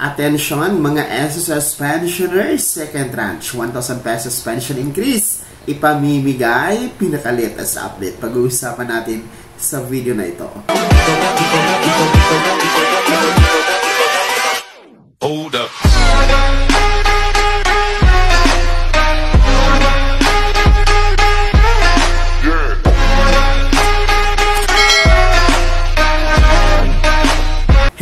Attention mga SSS pensioners, second tranche, 1,000 pesos pension increase. Ipamimigay, pinakalatest update. Pag-uusapan natin sa video na ito. Hold up.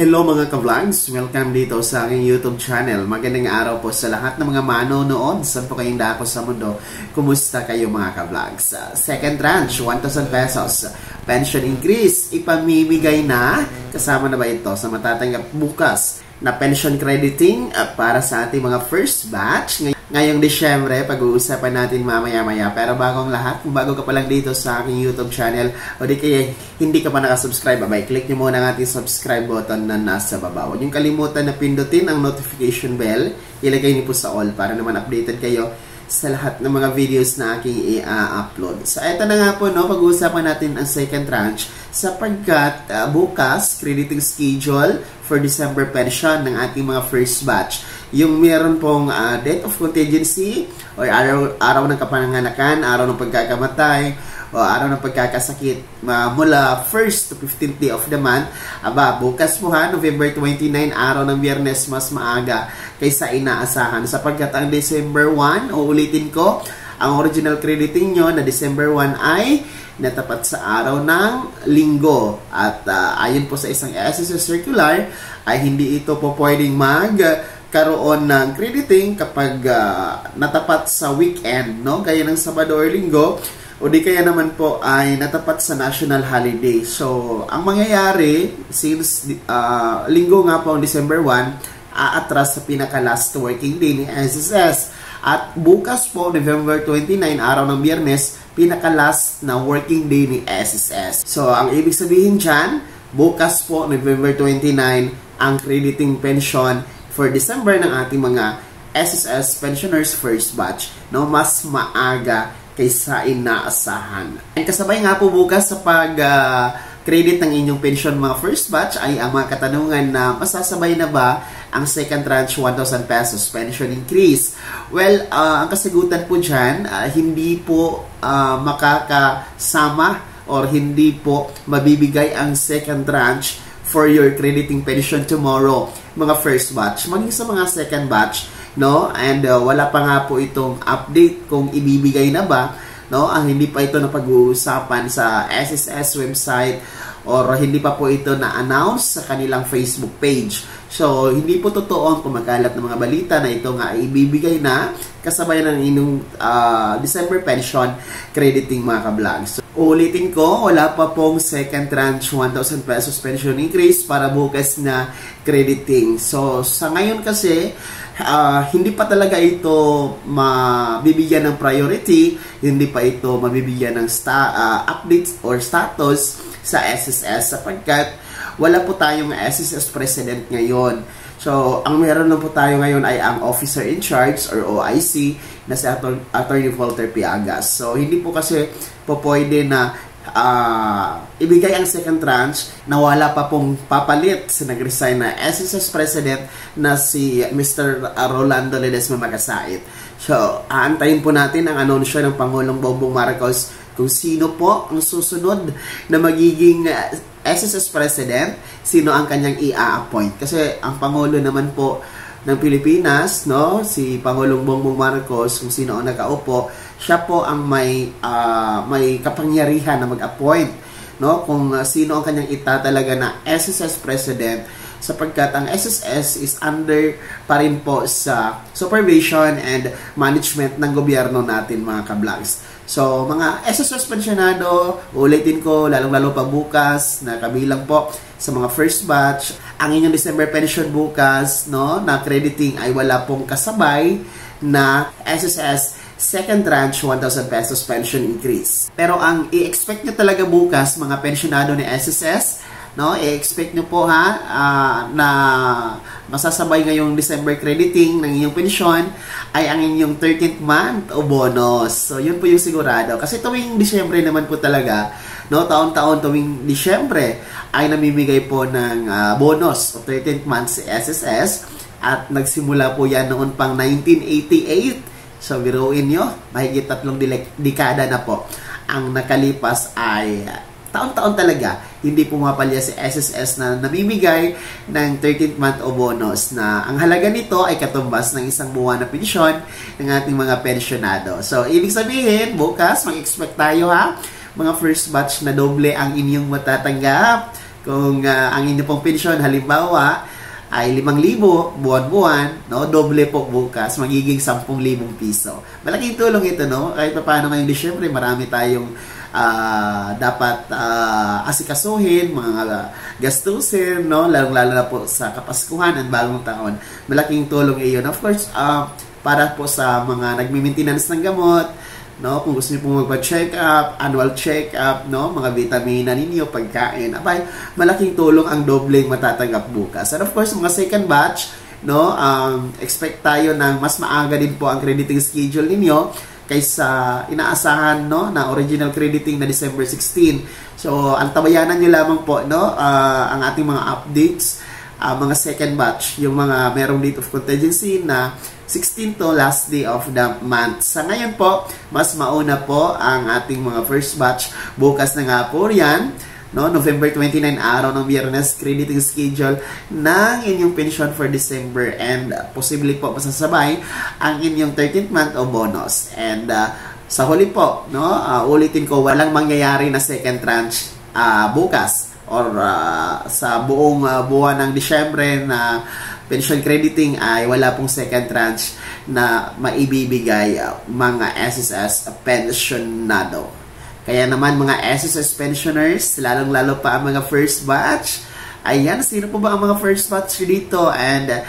Hello mga ka-vlogs! Welcome dito sa aking YouTube channel. Magandang araw po sa lahat ng mga manonood. Saan po kayong dako sa mundo? Kumusta kayo mga ka-vlogs? Second tranche, 1,000 pesos. Pension increase, ipamimigay na. Kasama na ba ito sa matatanggap bukas na pension crediting para sa ating mga first batch? Ngayong Disyembre, pag-uusapan natin mamaya-maya. Pero bagong lahat, kung bago ka pa lang dito sa aking YouTube channel, o di kaya hindi ka pa nakasubscribe, click nyo muna ang ating subscribe button na nasa baba. Huwag niyong kalimutan na pindutin ang notification bell. Ilagay niyo po sa all para naman updated kayo sa lahat ng mga videos na aking i-upload. So, ito na nga po, no, pag-uusapan natin ang second tranche sapagkat bukas, crediting schedule for December pension ng ating mga first batch. Yung meron pong date of contingency o araw ng kapanganakan, araw ng pagkakamatay, o araw ng pagkakasakit mula 1st to 15th day of the month. Bukas po November 29, araw ng Biyernes, mas maaga kaysa inaasahan. Sapagkat ang December 1, uulitin ko, ang original crediting nyo na December 1 ay natapat sa araw ng Linggo. At ayon po sa isang SSS circular, ay hindi ito po pwedeng magkaroon ng crediting kapag natapat sa weekend, no? Gaya ng Sabado or Linggo, o di kaya naman po ay natapat sa national holiday. So, ang mangyayari, since Linggo nga po ang December 1, aatras sa pinaka-last working day ni SSS. At bukas po, November 29, araw ng Biyernes, pinaka-last na working day ni SSS. So, ang ibig sabihin dyan, bukas po, November 29, ang crediting pension for December ng ating mga SSS pensioners first batch. No, mas maaga kaysa inaasahan. And kasabay nga po bukas sa pag-credit ng inyong pension mga first batch ay ang mga katanungan na masasabay na ba ang second tranche 1,000 pesos pension increase. Well, ang kasagutan po dyan, hindi po makakasama or hindi po mabibigay ang second tranche for your crediting pension tomorrow, mga first batch. Maging sa mga second batch, no? And wala pa nga po itong update kung ibibigay na ba, no? Hindi pa ito na pag-uusapan sa SSS website or hindi pa po ito na-announce sa kanilang Facebook page. So, hindi po totoo ang kumakalat ng mga balita na ito nga ibibigay na kasabay ng inyong December pension crediting mga ka-vlogs. So, ulitin ko, wala pa pong second tranche 1,000 pesos pension increase para bukas na crediting. So, sa ngayon kasi, hindi pa talaga ito mabibigyan ng priority, hindi pa ito mabibigyan ng updates or status sa SSS sapagkat wala po tayong SSS president ngayon. So, ang meron lang po tayo ngayon ay ang officer in charge or OIC na si Attorney Walter Piagas. So, hindi po kasi po pwede na ibigay ang second tranche na wala pa pong papalit sa nag-resign na SSS president na si Mr. Rolando Ledesma Magkasait. So, aantayin po natin ang anunsyo ng Pangulong Bongbong Marcos kung sino po ang susunod na magiging SSS president, sino ang kanyang i-appoint. Kasi ang Pangulo naman po ng Pilipinas, no, si Pangulong Bongbong Marcos, kung sino ang nakaupo, siya po ang may kapangyarihan na mag-appoint, no, kung sino ang kanyang itatalaga na SSS president, sapagkat ang SSS is under pa rin po sa supervision and management ng gobyerno natin mga ka-vlogs. So, mga SSS pensionado, ulitin ko, lalong-lalo pa bukas, na kabilang po sa mga first batch, ang inyong December pension bukas, no, na crediting ay wala pong kasabay na SSS second tranche 1,000 pesos pension increase. Pero ang i-expect nyo talaga bukas, mga pensionado ni SSS, no, i-expect nyo po na masasabay ngayong December crediting ng inyong pensyon ay ang inyong 13th month o bonus. So, yun po yung sigurado. Kasi tuwing Disyembre naman po talaga, no, taon-taon tuwing Disyembre ay namimigay po ng bonus o 13th month si SSS At nagsimula po yan noon pang 1988. So, biruin nyo, mahigit 3 dekada na po ang nakalipas ay taon-taon talaga hindi pumapalya si SSS na namimigay ng 13th month o bonus na ang halaga nito ay katumbas ng isang buwan na pensyon ng ating mga pensyonado. So, ibig sabihin, bukas mag-expect tayo ha, mga first batch na doble ang inyong matatanggap. Kung ang inyong pong pensyon halimbawa ay 5,000 buwan-buwan, no? Doble po bukas, magiging 10,000 piso. Malaking tulong ito, no? Kahit pa paano ngayong Disyembre, marami tayong dapat asikasuhin, mga gastusin, no? Lalong-lalo na po sa Kapaskuhan at bagong taon. Malaking tulong iyon. Of course, para po sa mga nagmi-maintenance ng gamot, no, kung gusto niyo pong magpa-check up, annual check up, no, mga vitamina ninyo, pagkain, abay, malaking tulong ang dobleng matatanggap bukas. And of course, mga second batch, no, expect tayo ng mas maaga din po ang crediting schedule ninyo kaysa inaasahan, no, na original crediting na December 16. So, ang tabayanan niyo lamang po, no, ang ating mga updates, mga second batch, yung mga merong date of contingency na 16 to last day of the month. Sa ngayon po, mas mauna po ang ating mga first batch. Bukas na nga po yan, no? November 29, araw ng Biyernes, crediting schedule ng inyong pension for December, and posible po masasabay ang inyong 13th month o bonus. And sa huli po, no, ulitin ko, walang mangyayari na second tranche bukas or sa buong buwan ng Disyembre na pension crediting ay wala pong second tranche na maibibigay mga SSS pensionado. Kaya naman mga SSS pensioners, lalong-lalo pa ang mga first batch. Ayan, sino po ba ang mga first batch dito? And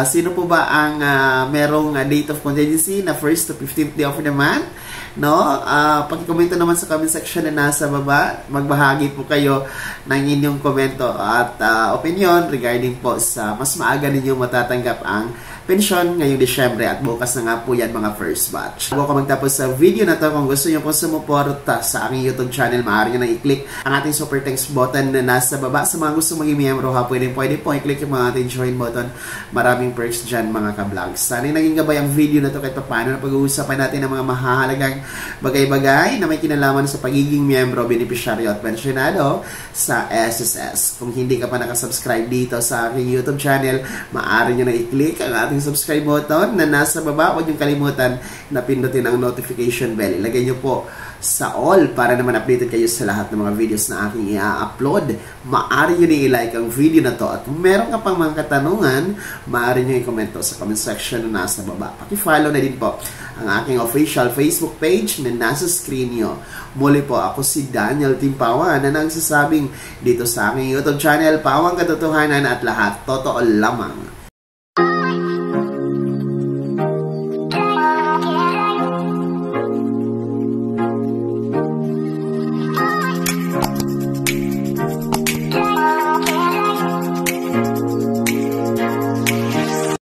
sino po ba ang merong date of contingency na 1st to 15th day of the month? No, pag-komento naman sa comment section na nasa baba, magbahagi po kayo ng inyong komento at opinion regarding po sa mas maaga ninyong matatanggap ang pensyon ngayong Disyembre at bukas na nga po yan mga first batch. Bago ko magtapos sa video na to, kung gusto nyo pong sumuporta sa aking YouTube channel, maaari nyo nang i-click ang ating super thanks button na nasa baba. Sa mga gusto maging miyembro ha, pwede po i-click yung mga ating join button. Maraming perks dyan mga ka-vlogs. Sana naging gabay ang video na to kahit paano na pag-uusapan natin ng mga mahahalagang bagay-bagay na may kinalaman sa pagiging miyembro, beneficiaryo at pensionado sa SSS. Kung hindi ka pa nakasubscribe dito sa aking YouTube channel, maaari nyo na i-click ang ating subscribe button na nasa baba. Huwag niyong kalimutan na pindutin ang notification bell. Ilagay niyo po sa all para naman updated kayo sa lahat ng mga videos na aking i-upload. Maaari nyo i-like ang video na to at kung meron ka pang mga katanungan, maaari nyo i-comment sa comment section na nasa baba. Paki-follow na din po ang aking official Facebook page na nasa screen nyo. Muli po, ako si Daniel Timpawan na nagsasabing dito sa aking YouTube channel, Pawang Katotohanan at lahat totoo lamang.